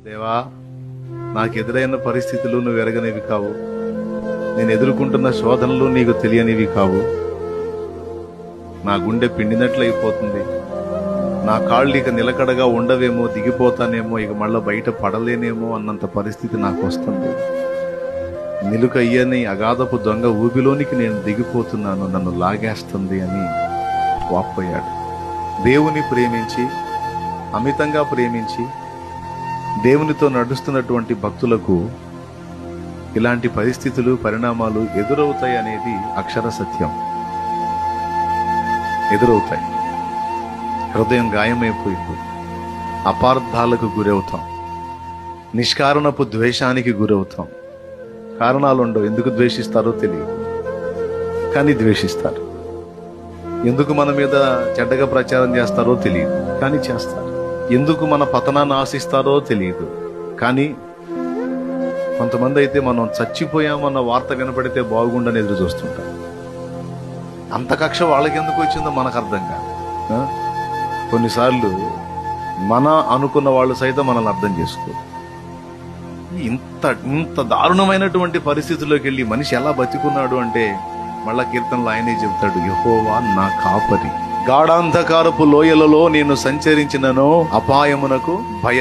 దేవా, నాకు ఎదురైన పరిస్థితులు నువ్వు ఎరగనివి కావు. నేను ఎదుర్కొంటున్న శోధనలు నీకు తెలియనివి కావు. నా గుండె పిండినట్లయిపోతుంది. నా కాళ్ళు ఇక నిలకడగా ఉండవేమో, దిగిపోతానేమో, ఇక మళ్ళీ బయట పడలేనేమో అన్నంత పరిస్థితి నాకు వస్తుంది. నిలుకయ్యని అగాధపు దొంగ ఊబిలోనికి నేను దిగిపోతున్నాను, నన్ను లాగేస్తుంది అని వాపోయాడు. దేవుని ప్రేమించి, అమితంగా ప్రేమించి దేవునితో నడుస్తున్నటువంటి భక్తులకు ఇలాంటి పరిస్థితులు, పరిణామాలు ఎదురవుతాయి అనేది అక్షర సత్యం. ఎదురవుతాయి. హృదయం గాయమైపోయింది. అపార్థాలకు గురవుతాం. నిష్కారణపు ద్వేషానికి గురవుతాం. కారణాలు ఉండవు. ఎందుకు ద్వేషిస్తారో తెలియదు, కానీ ద్వేషిస్తారు. ఎందుకు మన మీద చెడ్డగా ప్రచారం చేస్తారో తెలియదు, కానీ చేస్తారు. ఎందుకు మన పతనాన్ని ఆశిస్తారో తెలియదు, కానీ కొంతమంది అయితే మనం చచ్చిపోయామన్న వార్త వినపడితే బాగుండని ఎదురు చూస్తుంటాం. అంత కక్ష వాళ్ళకి ఎందుకు వచ్చిందో మనకు అర్థం కాదు. కొన్నిసార్లు మన అనుకున్న వాళ్ళు సైతం మనల్ని అర్థం చేసుకో. ఇంత దారుణమైనటువంటి పరిస్థితుల్లోకి వెళ్ళి మనిషి ఎలా బతికున్నాడు అంటే మళ్ళా కీర్తనలు ఆయనే చెబుతాడు, యెహోవా నా కాపరి, గాఢాంధకారపు లోయలలో నేను సంచరించినను అపాయమునకు భయం